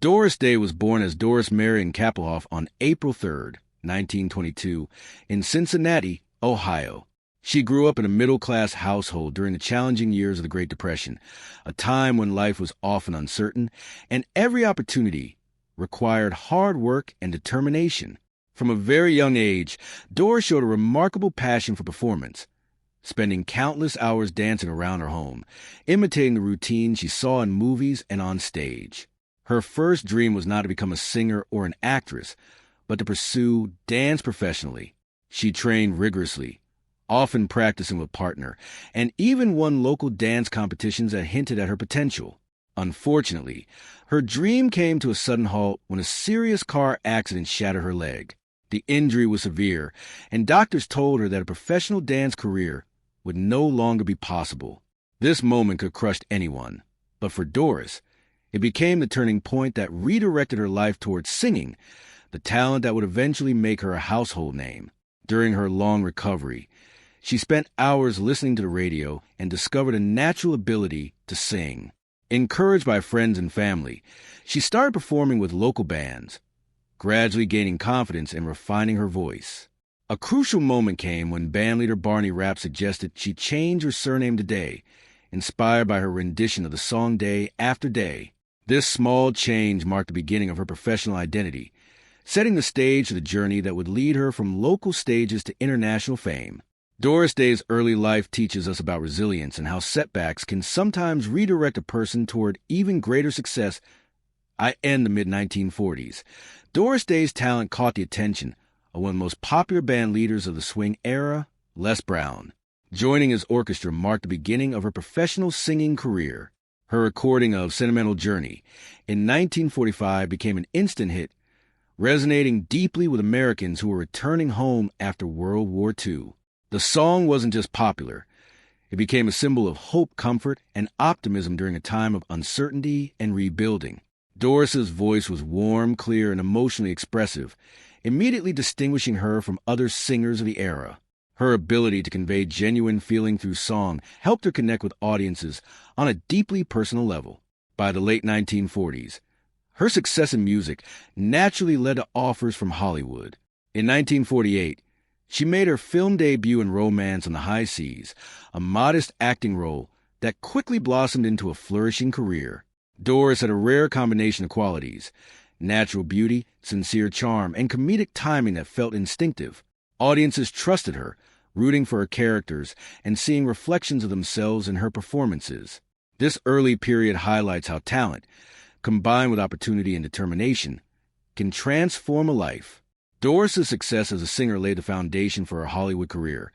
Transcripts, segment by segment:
Doris Day was born as Doris Marion Kappelhoff on April 3, 1922, in Cincinnati, Ohio. She grew up in a middle-class household during the challenging years of the Great Depression, a time when life was often uncertain, and every opportunity required hard work and determination. From a very young age, Doris showed a remarkable passion for performance, spending countless hours dancing around her home, imitating the routine she saw in movies and on stage. Her first dream was not to become a singer or an actress, but to pursue dance professionally. She trained rigorously, often practicing with a partner, and even won local dance competitions that hinted at her potential. Unfortunately, her dream came to a sudden halt when a serious car accident shattered her leg. The injury was severe, and doctors told her that a professional dance career would no longer be possible. This moment could crush anyone, but for Doris, it became the turning point that redirected her life towards singing, the talent that would eventually make her a household name. During her long recovery, she spent hours listening to the radio and discovered a natural ability to sing. Encouraged by friends and family, she started performing with local bands, gradually gaining confidence and refining her voice. A crucial moment came when bandleader Barney Rapp suggested she change her surname to Day, inspired by her rendition of the song Day After Day. This small change marked the beginning of her professional identity, setting the stage for the journey that would lead her from local stages to international fame. Doris Day's early life teaches us about resilience and how setbacks can sometimes redirect a person toward even greater success. In the mid-1940s, Doris Day's talent caught the attention of one of the most popular band leaders of the swing era, Les Brown. Joining his orchestra marked the beginning of her professional singing career. Her recording of Sentimental Journey in 1945 became an instant hit, resonating deeply with Americans who were returning home after World War II. The song wasn't just popular. It became a symbol of hope, comfort, and optimism during a time of uncertainty and rebuilding. Doris's voice was warm, clear, and emotionally expressive, immediately distinguishing her from other singers of the era. Her ability to convey genuine feeling through song helped her connect with audiences on a deeply personal level. By the late 1940s, her success in music naturally led to offers from Hollywood. In 1948, she made her film debut in Romance on the High Seas, a modest acting role that quickly blossomed into a flourishing career. Doris had a rare combination of qualities: natural beauty, sincere charm, and comedic timing that felt instinctive. Audiences trusted her, rooting for her characters and seeing reflections of themselves in her performances. This early period highlights how talent, combined with opportunity and determination, can transform a life. Doris's success as a singer laid the foundation for her Hollywood career,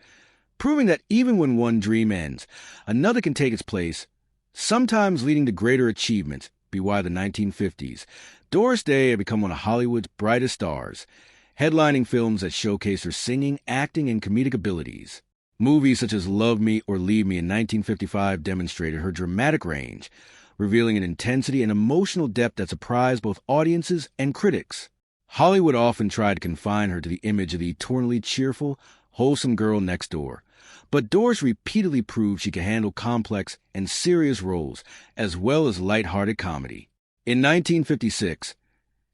proving that even when one dream ends, another can take its place, sometimes leading to greater achievements. By the 1950s, Doris Day had become one of Hollywood's brightest stars, headlining films that showcased her singing, acting, and comedic abilities. Movies such as Love Me or Leave Me in 1955 demonstrated her dramatic range, revealing an intensity and emotional depth that surprised both audiences and critics. Hollywood often tried to confine her to the image of the eternally cheerful, wholesome girl next door, but Doris repeatedly proved she could handle complex and serious roles as well as light-hearted comedy. In 1956,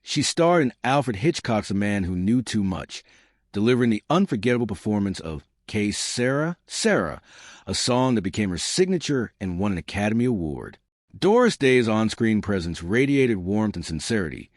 she starred in Alfred Hitchcock's A Man Who Knew Too Much, delivering the unforgettable performance of Que Sera, Sarah, a song that became her signature and won an Academy Award. Doris Day's on-screen presence radiated warmth and sincerity,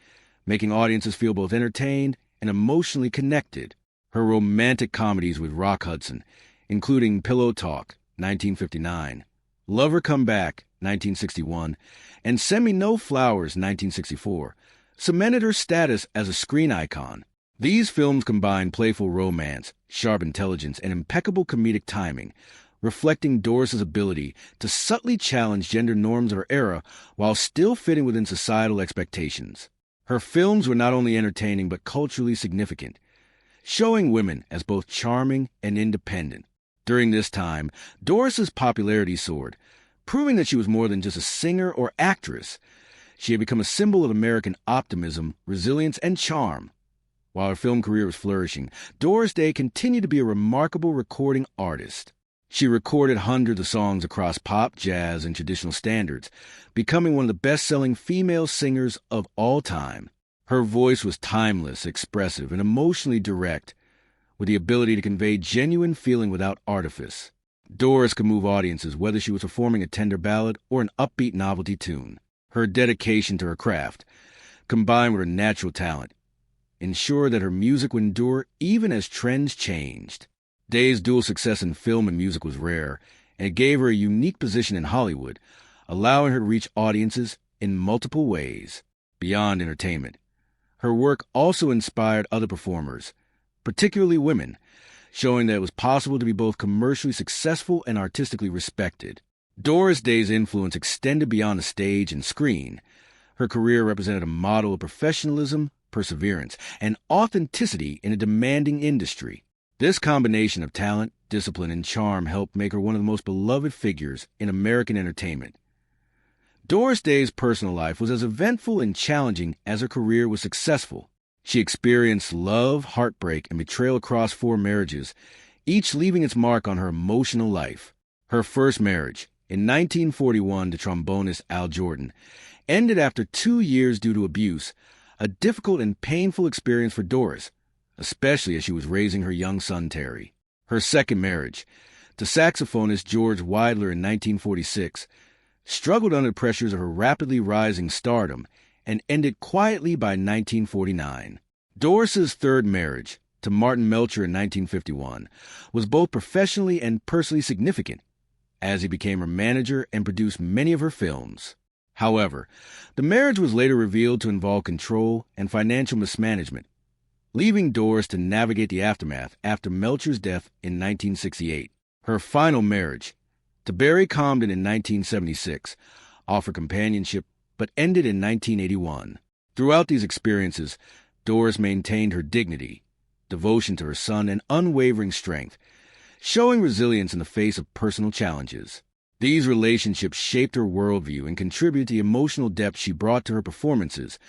making audiences feel both entertained and emotionally connected. Her romantic comedies with Rock Hudson, including Pillow Talk, 1959, Lover Come Back, 1961, and Send Me No Flowers, 1964, cemented her status as a screen icon. These films combine playful romance, sharp intelligence, and impeccable comedic timing, reflecting Doris's ability to subtly challenge gender norms of her era while still fitting within societal expectations. Her films were not only entertaining but culturally significant, showing women as both charming and independent. During this time, Doris's popularity soared, proving that she was more than just a singer or actress. She had become a symbol of American optimism, resilience, and charm. While her film career was flourishing, Doris Day continued to be a remarkable recording artist. She recorded hundreds of songs across pop, jazz, and traditional standards, becoming one of the best-selling female singers of all time. Her voice was timeless, expressive, and emotionally direct, with the ability to convey genuine feeling without artifice. Doris could move audiences whether she was performing a tender ballad or an upbeat novelty tune. Her dedication to her craft, combined with her natural talent, ensured that her music would endure even as trends changed. Day's dual success in film and music was rare, and it gave her a unique position in Hollywood, allowing her to reach audiences in multiple ways beyond entertainment. Her work also inspired other performers, particularly women, showing that it was possible to be both commercially successful and artistically respected. Doris Day's influence extended beyond the stage and screen. Her career represented a model of professionalism, perseverance, and authenticity in a demanding industry. This combination of talent, discipline, and charm helped make her one of the most beloved figures in American entertainment. Doris Day's personal life was as eventful and challenging as her career was successful. She experienced love, heartbreak, and betrayal across 4 marriages, each leaving its mark on her emotional life. Her first marriage, in 1941 to trombonist Al Jordan, ended after 2 years due to abuse, a difficult and painful experience for Doris, especially as she was raising her young son Terry. Her second marriage, to saxophonist George Weidler in 1946, struggled under the pressures of her rapidly rising stardom and ended quietly by 1949. Doris's third marriage, to Martin Melcher in 1951, was both professionally and personally significant, as he became her manager and produced many of her films. However, the marriage was later revealed to involve control and financial mismanagement, leaving Doris to navigate the aftermath after Melcher's death in 1968. Her final marriage, to Barry Comden in 1976, offered companionship but ended in 1981. Throughout these experiences, Doris maintained her dignity, devotion to her son, and unwavering strength, showing resilience in the face of personal challenges. These relationships shaped her worldview and contributed to the emotional depth she brought to her performances,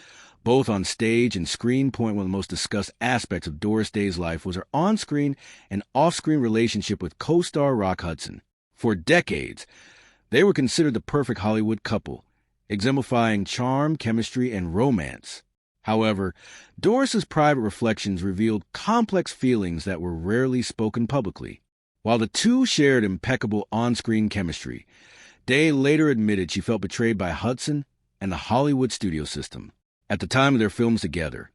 both on stage and screen. One of the most discussed aspects of Doris Day's life was her on-screen and off-screen relationship with co-star Rock Hudson. For decades, they were considered the perfect Hollywood couple, exemplifying charm, chemistry, and romance. However, Doris's private reflections revealed complex feelings that were rarely spoken publicly. While the two shared impeccable on-screen chemistry, Day later admitted she felt betrayed by Hudson and the Hollywood studio system. At the time of their films together,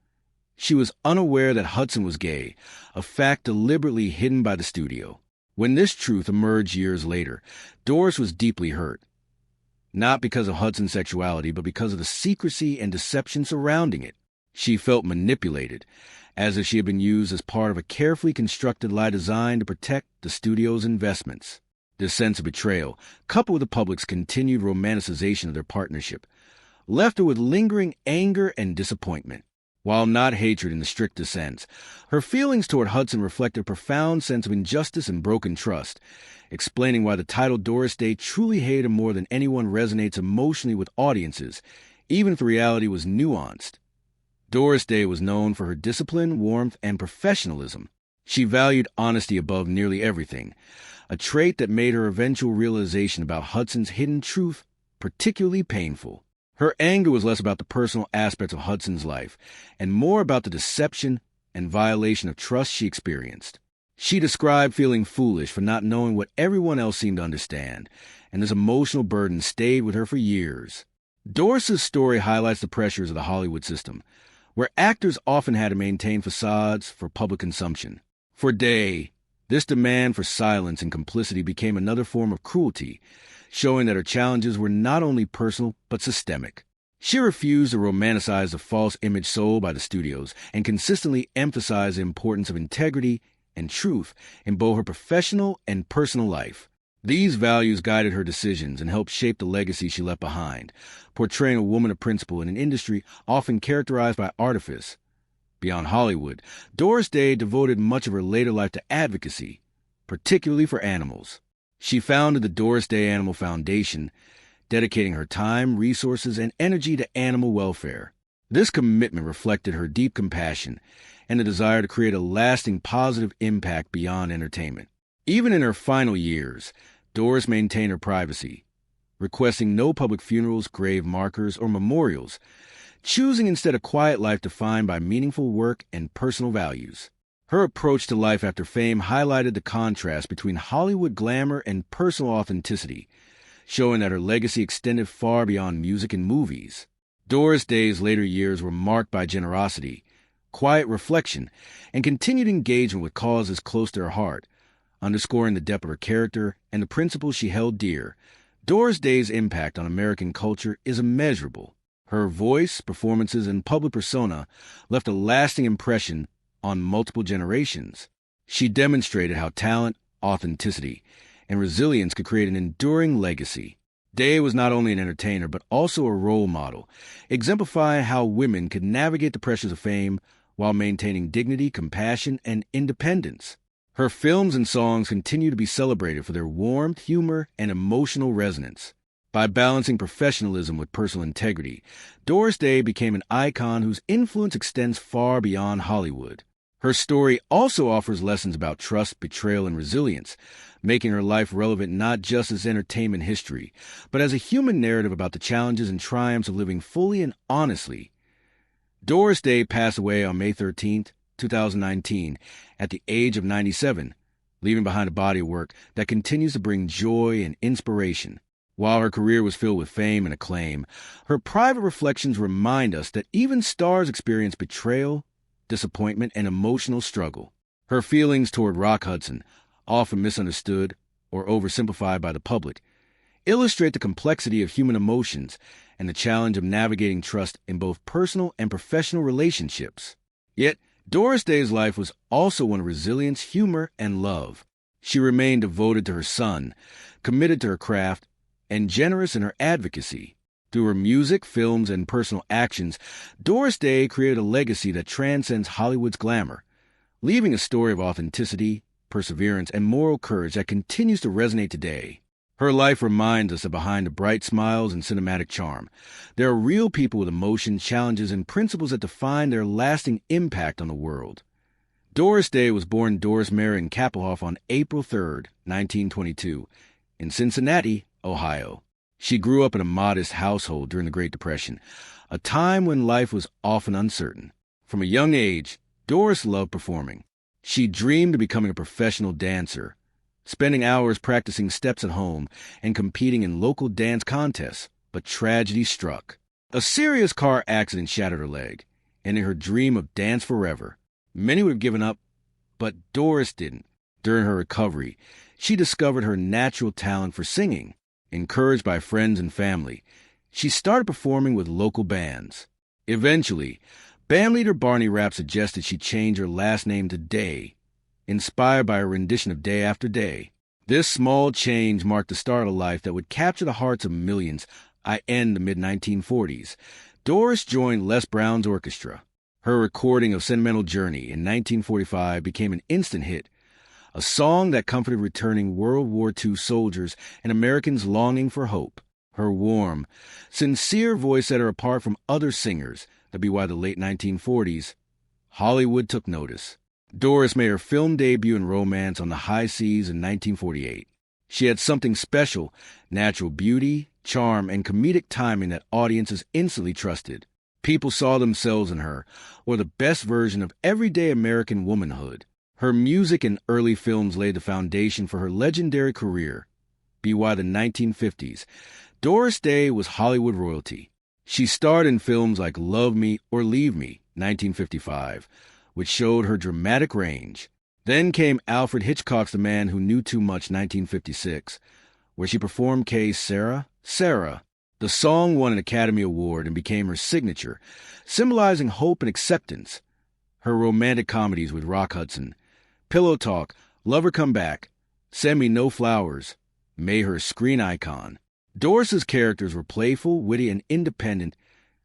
she was unaware that Hudson was gay, a fact deliberately hidden by the studio. When this truth emerged years later, Doris was deeply hurt, not because of Hudson's sexuality, but because of the secrecy and deception surrounding it. She felt manipulated, as if she had been used as part of a carefully constructed lie designed to protect the studio's investments. This sense of betrayal, coupled with the public's continued romanticization of their partnership, left her with lingering anger and disappointment. While not hatred in the strictest sense, her feelings toward Hudson reflect a profound sense of injustice and broken trust, explaining why the title Doris Day truly hated him more than anyone resonates emotionally with audiences, even if the reality was nuanced. Doris Day was known for her discipline, warmth, and professionalism. She valued honesty above nearly everything, a trait that made her eventual realization about Hudson's hidden truth particularly painful. Her anger was less about the personal aspects of Hudson's life and more about the deception and violation of trust she experienced. She described feeling foolish for not knowing what everyone else seemed to understand, and this emotional burden stayed with her for years. Doris's story highlights the pressures of the Hollywood system, where actors often had to maintain facades for public consumption. For Day, this demand for silence and complicity became another form of cruelty, showing that her challenges were not only personal but systemic. She refused to romanticize the false image sold by the studios and consistently emphasized the importance of integrity and truth in both her professional and personal life. These values guided her decisions and helped shape the legacy she left behind, portraying a woman of principle in an industry often characterized by artifice. Beyond Hollywood, Doris Day devoted much of her later life to advocacy, particularly for animals. She founded the Doris Day Animal Foundation, dedicating her time, resources, and energy to animal welfare. This commitment reflected her deep compassion and a desire to create a lasting positive impact beyond entertainment. Even in her final years, Doris maintained her privacy, requesting no public funerals, grave markers, or memorials, choosing instead a quiet life defined by meaningful work and personal values. Her approach to life after fame highlighted the contrast between Hollywood glamour and personal authenticity, showing that her legacy extended far beyond music and movies. Doris Day's later years were marked by generosity, quiet reflection, and continued engagement with causes close to her heart, underscoring the depth of her character and the principles she held dear. Doris Day's impact on American culture is immeasurable. Her voice, performances, and public persona left a lasting impression on multiple generations. She demonstrated how talent, authenticity, and resilience could create an enduring legacy. Day was not only an entertainer, but also a role model, exemplifying how women could navigate the pressures of fame while maintaining dignity, compassion, and independence. Her films and songs continue to be celebrated for their warmth, humor, and emotional resonance. By balancing professionalism with personal integrity, Doris Day became an icon whose influence extends far beyond Hollywood. Her story also offers lessons about trust, betrayal, and resilience, making her life relevant not just as entertainment history, but as a human narrative about the challenges and triumphs of living fully and honestly. Doris Day passed away on May 13, 2019, at the age of 97, leaving behind a body of work that continues to bring joy and inspiration. While her career was filled with fame and acclaim, her private reflections remind us that even stars experience betrayal, disappointment, and emotional struggle. Her feelings toward Rock Hudson, often misunderstood or oversimplified by the public, illustrate the complexity of human emotions and the challenge of navigating trust in both personal and professional relationships. Yet, Doris Day's life was also one of resilience, humor, and love. She remained devoted to her son, committed to her craft, and generous in her advocacy. Through her music, films, and personal actions, Doris Day created a legacy that transcends Hollywood's glamour, leaving a story of authenticity, perseverance, and moral courage that continues to resonate today. Her life reminds us that behind the bright smiles and cinematic charm, there are real people with emotions, challenges, and principles that define their lasting impact on the world. Doris Day was born Doris Marion Kappelhoff on April 3, 1922, in Cincinnati, Ohio. She grew up in a modest household during the Great Depression, a time when life was often uncertain. From a young age, Doris loved performing. She dreamed of becoming a professional dancer, spending hours practicing steps at home and competing in local dance contests. But tragedy struck. A serious car accident shattered her leg, ending her dream of dance forever. Many would have given up, but Doris didn't. During her recovery, she discovered her natural talent for singing. Encouraged by friends and family, she started performing with local bands. Eventually, bandleader Barney Rapp suggested she change her last name to Day, inspired by a rendition of Day After Day. This small change marked the start of a life that would capture the hearts of millions. In the mid-1940s, Doris joined Les Brown's orchestra. Her recording of Sentimental Journey in 1945 became an instant hit, a song that comforted returning World War II soldiers and Americans longing for hope. Her warm, sincere voice set her apart from other singers. That'd be why the late 1940s, Hollywood took notice. Doris made her film debut in Romance on the High Seas in 1948. She had something special, natural beauty, charm, and comedic timing that audiences instantly trusted. People saw themselves in her, or the best version of everyday American womanhood. Her music and early films laid the foundation for her legendary career. By the 1950s, Doris Day was Hollywood royalty. She starred in films like Love Me or Leave Me, 1955, which showed her dramatic range. Then came Alfred Hitchcock's The Man Who Knew Too Much, 1956, where she performed Kay's Sarah. The song won an Academy Award and became her signature, symbolizing hope and acceptance. Her romantic comedies with Rock Hudson, Pillow Talk, Lover Come Back, Send Me No Flowers, made her a screen icon. Doris's characters were playful, witty, and independent,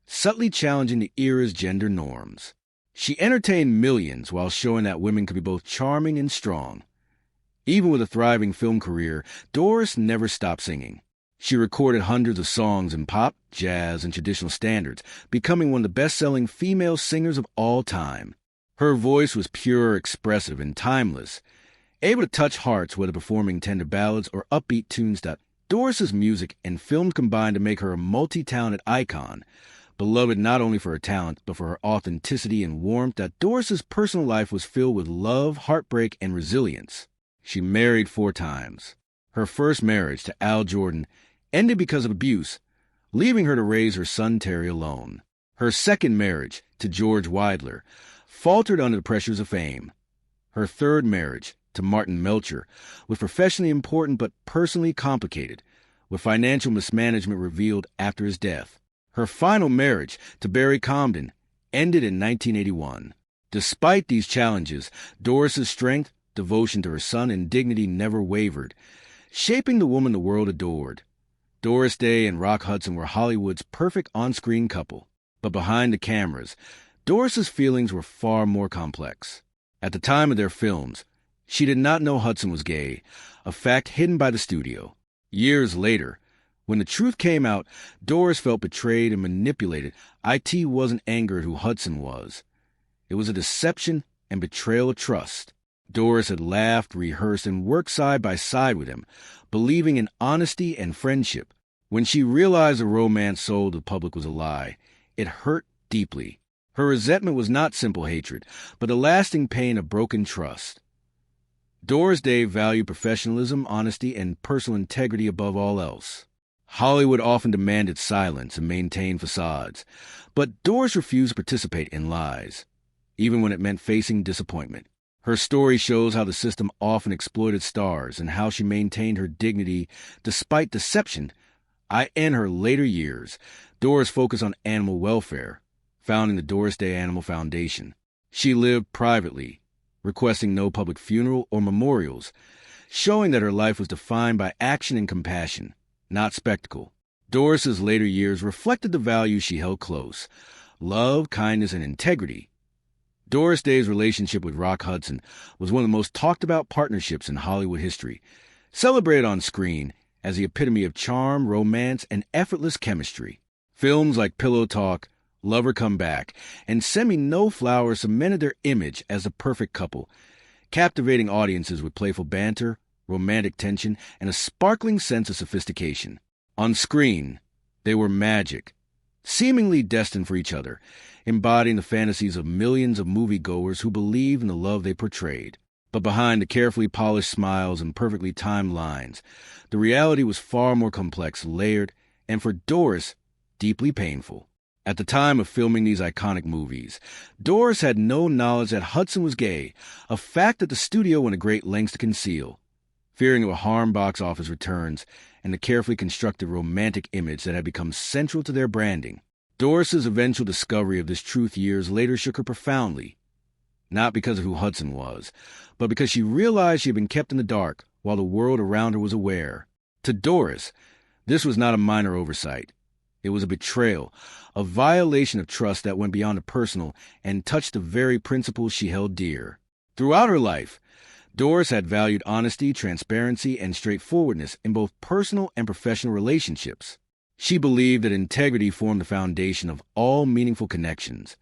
subtly challenging the era's gender norms. She entertained millions while showing that women could be both charming and strong. Even with a thriving film career, Doris never stopped singing. She recorded hundreds of songs in pop, jazz, and traditional standards, becoming one of the best-selling female singers of all time. Her voice was pure, expressive, and timeless, Able to touch hearts whether performing tender ballads or upbeat tunes. Doris's music and films combined to make her a multi-talented icon, beloved not only for her talent but for her authenticity and warmth. Doris's personal life was filled with love, heartbreak, and resilience. She married 4 times. Her first marriage to Al Jordan ended because of abuse, leaving her to raise her son Terry alone. Her second marriage to George Weidler faltered under the pressures of fame. Her third marriage to Martin Melcher was professionally important but personally complicated, with financial mismanagement revealed after his death. Her final marriage to Barry Comden ended in 1981. Despite these challenges, Doris's strength, devotion to her son, and dignity never wavered, shaping the woman the world adored. Doris Day and Rock Hudson were Hollywood's perfect on-screen couple. But behind the cameras, Doris's feelings were far more complex. At the time of their films, she did not know Hudson was gay, a fact hidden by the studio. Years later, when the truth came out, Doris felt betrayed and manipulated. It wasn't anger at who Hudson was. It was a deception and betrayal of trust. Doris had laughed, rehearsed, and worked side by side with him, believing in honesty and friendship. When she realized the romance sold to the public was a lie, it hurt deeply. Her resentment was not simple hatred, but the lasting pain of broken trust. Doris Day valued professionalism, honesty, and personal integrity above all else. Hollywood often demanded silence and maintained facades, but Doris refused to participate in lies, even when it meant facing disappointment. Her story shows how the system often exploited stars and how she maintained her dignity despite deception. In her later years, Doris focused on animal welfare, founding the Doris Day Animal Foundation. She lived privately, requesting no public funeral or memorials, showing that her life was defined by action and compassion, not spectacle. Doris's later years reflected the values she held close: love, kindness, and integrity. Doris Day's relationship with Rock Hudson was one of the most talked-about partnerships in Hollywood history, celebrated on screen as the epitome of charm, romance, and effortless chemistry. Films like Pillow Talk, Lover Come Back, and Send Me No Flowers cemented their image as a perfect couple, captivating audiences with playful banter, romantic tension, and a sparkling sense of sophistication. On screen, they were magic, seemingly destined for each other, embodying the fantasies of millions of moviegoers who believed in the love they portrayed. But behind the carefully polished smiles and perfectly timed lines, the reality was far more complex, layered, and for Doris, deeply painful. At the time of filming these iconic movies, Doris had no knowledge that Hudson was gay, a fact that the studio went to great lengths to conceal. Fearing it would harm box office returns and the carefully constructed romantic image that had become central to their branding. Doris's eventual discovery of this truth years later shook her profoundly, not because of who Hudson was, but because she realized she had been kept in the dark while the world around her was aware. To Doris, this was not a minor oversight. It was a betrayal, a violation of trust that went beyond the personal and touched the very principles she held dear. Throughout her life, Doris had valued honesty, transparency, and straightforwardness in both personal and professional relationships. She believed that integrity formed the foundation of all meaningful connections,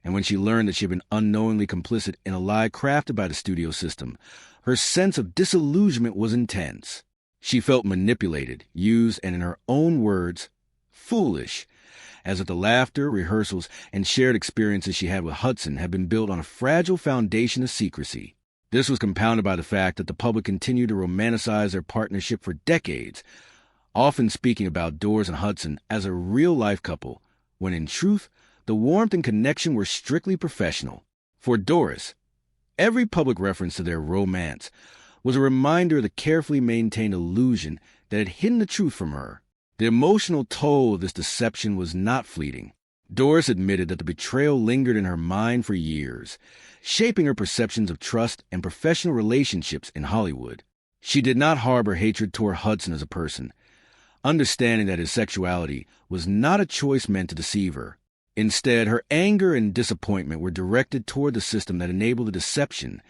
and when she learned that she had been unknowingly complicit in a lie crafted by the studio system, her sense of disillusionment was intense. She felt manipulated, used, and in her own words, foolish, as if the laughter, rehearsals, and shared experiences she had with Hudson had been built on a fragile foundation of secrecy. This was compounded by the fact that the public continued to romanticize their partnership for decades, often speaking about Doris and Hudson as a real-life couple, when in truth, the warmth and connection were strictly professional. For Doris, every public reference to their romance was a reminder of the carefully maintained illusion that had hidden the truth from her. The emotional toll of this deception was not fleeting. Doris admitted that the betrayal lingered in her mind for years, shaping her perceptions of trust and professional relationships in Hollywood. She did not harbor hatred toward Hudson as a person, understanding that his sexuality was not a choice meant to deceive her. Instead, her anger and disappointment were directed toward the system that enabled the deception,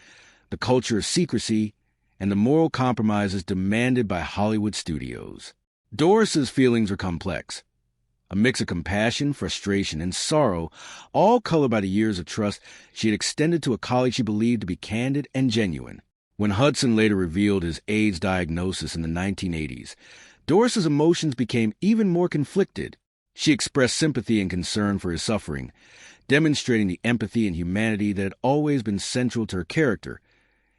the culture of secrecy, and the moral compromises demanded by Hollywood studios. Doris's feelings were complex, a mix of compassion, frustration, and sorrow, all colored by the years of trust she had extended to a colleague she believed to be candid and genuine. When Hudson later revealed his AIDS diagnosis in the 1980s, Doris's emotions became even more conflicted. She expressed sympathy and concern for his suffering, demonstrating the empathy and humanity that had always been central to her character.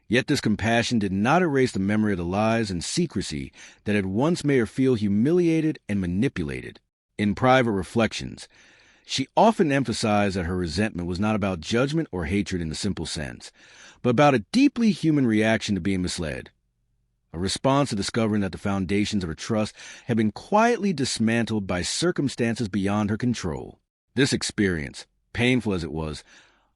Yet this compassion did not erase the memory of the lies and secrecy that had once made her feel humiliated and manipulated. In private reflections, she often emphasized that her resentment was not about judgment or hatred in the simple sense, but about a deeply human reaction to being misled. A response to discovering that the foundations of her trust had been quietly dismantled by circumstances beyond her control. This experience, painful as it was,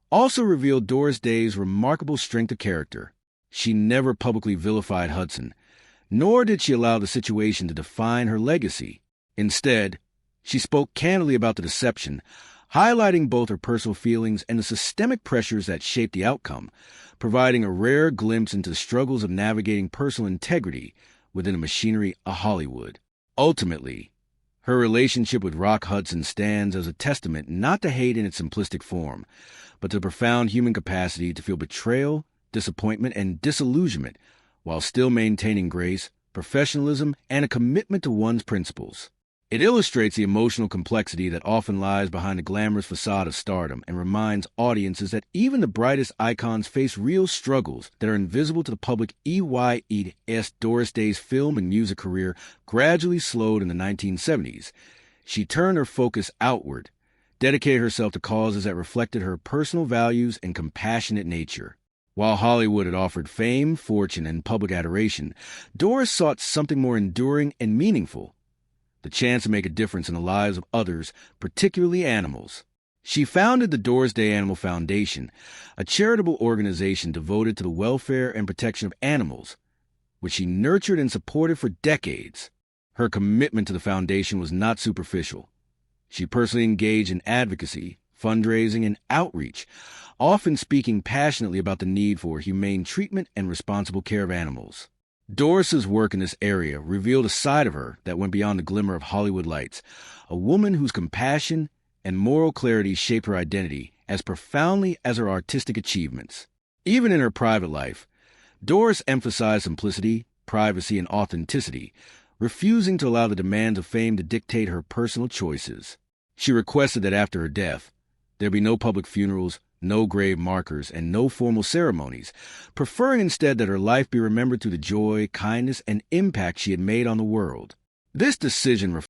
also revealed Doris Day's remarkable strength of character. She never publicly vilified Hudson, nor did she allow the situation to define her legacy. Instead, she spoke candidly about the deception, highlighting both her personal feelings and the systemic pressures that shaped the outcome, providing a rare glimpse into the struggles of navigating personal integrity within the machinery of Hollywood. Ultimately, her relationship with Rock Hudson stands as a testament not to hate in its simplistic form, but to the profound human capacity to feel betrayal, disappointment, and disillusionment while still maintaining grace, professionalism, and a commitment to one's principles. It illustrates the emotional complexity that often lies behind the glamorous facade of stardom and reminds audiences that even the brightest icons face real struggles that are invisible to the public. EYE's Doris Day's film and music career gradually slowed in the 1970s. She turned her focus outward, dedicated herself to causes that reflected her personal values and compassionate nature. While Hollywood had offered fame, fortune, and public adoration, Doris sought something more enduring and meaningful: the chance to make a difference in the lives of others, particularly animals. She founded the Doris Day Animal Foundation, a charitable organization devoted to the welfare and protection of animals, which she nurtured and supported for decades. Her commitment to the foundation was not superficial. She personally engaged in advocacy, fundraising, and outreach, often speaking passionately about the need for humane treatment and responsible care of animals. Doris's work in this area revealed a side of her that went beyond the glimmer of Hollywood lights, a woman whose compassion and moral clarity shaped her identity as profoundly as her artistic achievements. Even in her private life, Doris emphasized simplicity, privacy, and authenticity, refusing to allow the demands of fame to dictate her personal choices. She requested that after her death, there be no public funerals, no grave markers, and no formal ceremonies, preferring instead that her life be remembered through the joy, kindness, and impact she had made on the world. This decision